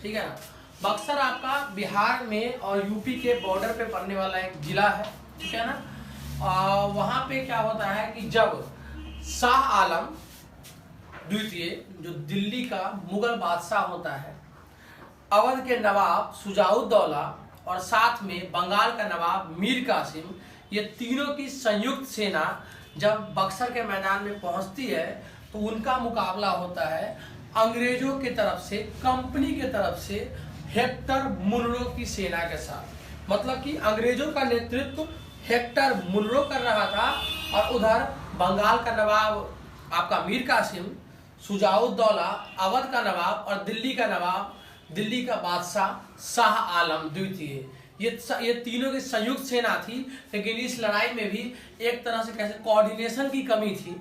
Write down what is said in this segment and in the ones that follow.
ठीक है ना। बक्सर आपका बिहार में और यूपी के बॉर्डर पे पड़ने वाला एक जिला है, ठीक है ना। वहाँ पे क्या होता है कि जब शाह आलम द्वितीय जो दिल्ली का मुगल बादशाह होता है, अवध के नवाब शुजाउद्दौला और साथ में बंगाल का नवाब मीर कासिम, ये तीनों की संयुक्त सेना जब बक्सर के मैदान में पहुंचती है तो उनका मुकाबला होता है अंग्रेजों की तरफ से, कंपनी के तरफ से हेक्टर मुनरो की सेना के साथ। मतलब कि अंग्रेजों का नेतृत्व हेक्टर मुनरो कर रहा था और उधर बंगाल का नवाब आपका मीर कासिम, शुजाउद्दौला अवध का नवाब और दिल्ली का नवाब, दिल्ली का बादशाह शाह आलम द्वितीय, ये तीनों की संयुक्त सेना थी। लेकिन इस लड़ाई में भी एक तरह से कैसे कोऑर्डिनेशन की कमी थी,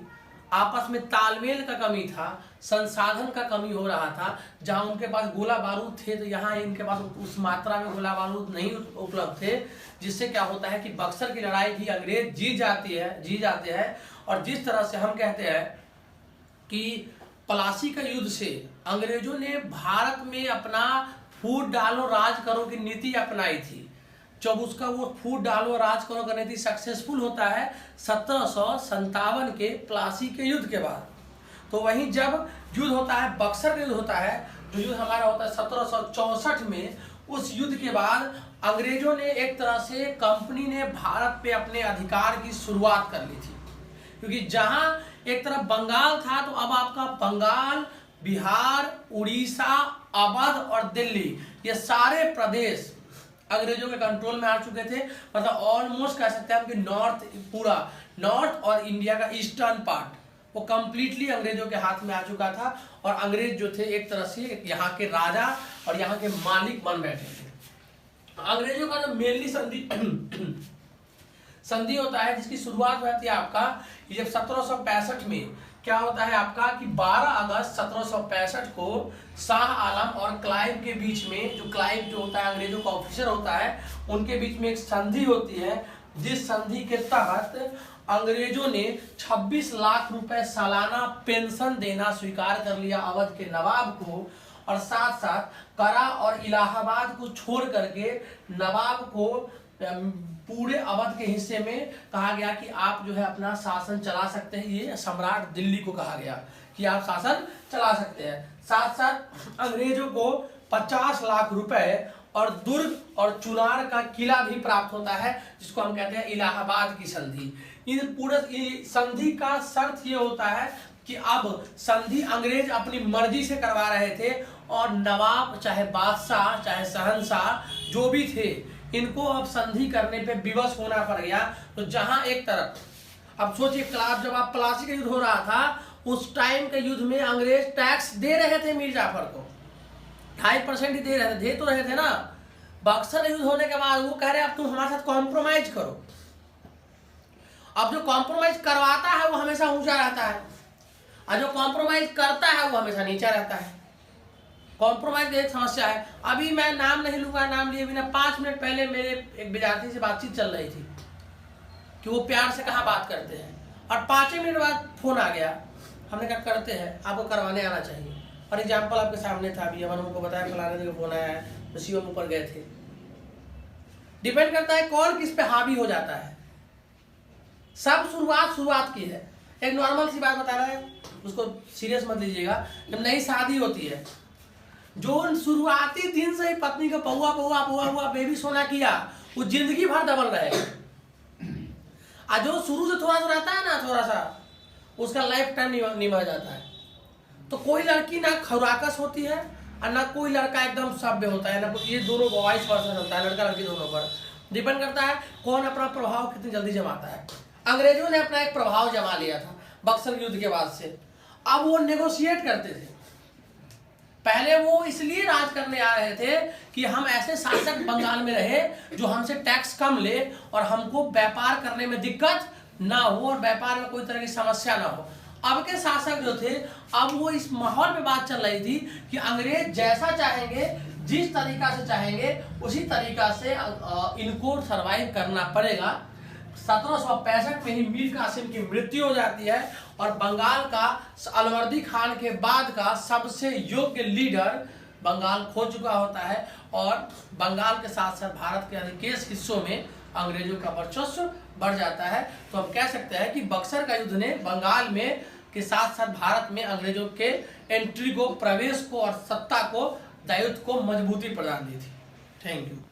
आपस में तालमेल का कमी था, संसाधन का कमी हो रहा था। जहां उनके पास गोला बारूद थे तो यहाँ इनके पास उस मात्रा में गोला बारूद नहीं उपलब्ध थे, जिससे क्या होता है कि बक्सर की लड़ाई भी अंग्रेज जी जाते हैं। और जिस तरह से हम कहते हैं कि प्लासी का युद्ध से अंग्रेजों ने भारत में अपना फूट डालो राज करो की नीति अपनाई थी। जब उसका वो फूट डालो राज करो का नीति सक्सेसफुल होता है 1757 के प्लासी के युद्ध के बाद, तो वहीं जब युद्ध होता है बक्सर का युद्ध होता है, जो युद्ध हमारा होता है 1764 में, उस युद्ध के बाद अंग्रेजों ने एक तरह से कंपनी ने भारत पे अपने अधिकार की शुरुआत कर ली थी। क्योंकि जहां एक तरफ बंगाल था तो अब आपका बंगाल, बिहार, उड़ीसा, अवध और दिल्ली, ये सारे प्रदेश अंग्रेजों के कंट्रोल में आ चुके थे। मतलब ऑलमोस्ट कह सकते हैं कि पूरा नॉर्थ और इंडिया का ईस्टर्न पार्ट वो कंप्लीटली अंग्रेजों के हाथ में आ चुका था। और अंग्रेज जो थे एक तरह से यहाँ के राजा और यहाँ के मालिक बन बैठे थे। अंग्रेजों का जो मेनली संधि होता है, जिसकी शुरुआत होती है आपका जब 1765 में क्या होता है आपका कि 12 अगस्त 1765 को शाह आलम और क्लाइव के बीच में, जो क्लाइव जो होता है अंग्रेजों का ऑफिसर होता है, उनके बीच में एक संधि होती है, जिस संधि के तहत अंग्रेजों ने 26 लाख रुपए सालाना पेंशन देना स्वीकार कर लिया अवध के नवाब को। और साथ साथ करा और इलाहाबाद को छोड़ करके नवाब को पूरे अवध के हिस्से में कहा गया कि आप जो है अपना शासन चला सकते हैं। ये सम्राट दिल्ली को कहा गया कि आप शासन चला सकते हैं। साथ साथ अंग्रेजों को 50 लाख रुपए और दुर्ग और चुनार का किला भी प्राप्त होता है, जिसको हम कहते हैं इलाहाबाद की संधि। इन पूरे संधि का शर्त ये होता है कि अब संधि अंग्रेज अपनी मर्जी से करवा रहे थे और नवाब चाहे बादशाह चाहे शहंशाह जो भी थे, इनको अब संधि करने पे विवश होना पड़ गया। तो जहां एक तरफ अब सोचिए जब आप प्लासी का युद्ध हो रहा था, उस टाइम के युद्ध में अंग्रेज टैक्स दे रहे थे मीर जाफर को, 2.5% ही दे तो रहे थे ना। बक्सर युद्ध होने के बाद वो कह रहे अब तुम हमारे साथ कॉम्प्रोमाइज करो। अब जो कॉम्प्रोमाइज करवाता है वो हमेशा ऊंचा रहता है और जो कॉम्प्रोमाइज करता है वो हमेशा नीचा रहता है। कॉम्प्रोमाइज एक समस्या है। अभी मैं नाम नहीं लूंगा, नाम लिए बिना 5 मिनट पहले मेरे एक विद्यार्थी से बातचीत चल रही थी कि वो प्यार से कहाँ बात करते हैं, और 5 मिनट बाद फोन आ गया। हमने कहा करते हैं, आपको करवाने आना चाहिए। और एग्जाम्पल आपके सामने था, अभी हमने उनको बताया फलाने जगह फोन आया है, तो सीओ ऊपर गए थे। डिपेंड करता है कौन किस पे हावी हो जाता है। सब शुरुआत की है। एक नॉर्मल सी बात बता रहा है, उसको सीरियस मत लीजिएगा। जब नई शादी होती है, जो शुरुआती दिन से ही पत्नी को पौआ बेबी सोना किया, वो जिंदगी भर डबल रहेगा। और जो शुरू से थोड़ा सा रहता है ना, थोड़ा सा उसका लाइफ टाइम निभा जाता है। तो कोई लड़की ना खुराकस होती है और ना कोई लड़का एकदम सभ्य होता है, ना ये दोनों वाइस वर्सा होता है, लड़का लड़की दोनों पर डिपेंड करता है कौन अपना प्रभाव कितनी जल्दी जमाता है। अंग्रेजों ने अपना एक प्रभाव जमा लिया था बक्सर युद्ध के बाद से। अब वो नेगोशिएट करते थे। पहले वो इसलिए राज करने आ रहे थे कि हम ऐसे शासक बंगाल में रहे जो हमसे टैक्स कम ले और हमको व्यापार करने में दिक्कत ना हो और व्यापार में कोई तरह की समस्या ना हो। अब के शासक जो थे, अब वो इस माहौल पे बात चल रही थी कि अंग्रेज जैसा चाहेंगे, जिस तरीका से चाहेंगे, उसी तरीका से इनको सरवाइव करना पड़ेगा। 1765 में ही मीर कासिम की मृत्यु हो जाती है और बंगाल का अलवर्दी खान के बाद का सबसे योग्य लीडर बंगाल खो चुका होता है और बंगाल के साथ साथ भारत के अधिकांश हिस्सों में अंग्रेजों का वर्चस्व बढ़ जाता है। तो हम कह सकते हैं कि बक्सर का युद्ध ने बंगाल में के साथ साथ भारत में अंग्रेजों के एंट्री को, प्रवेश को और सत्ता को, दायित्व को मजबूती प्रदान दी थी। Thank you.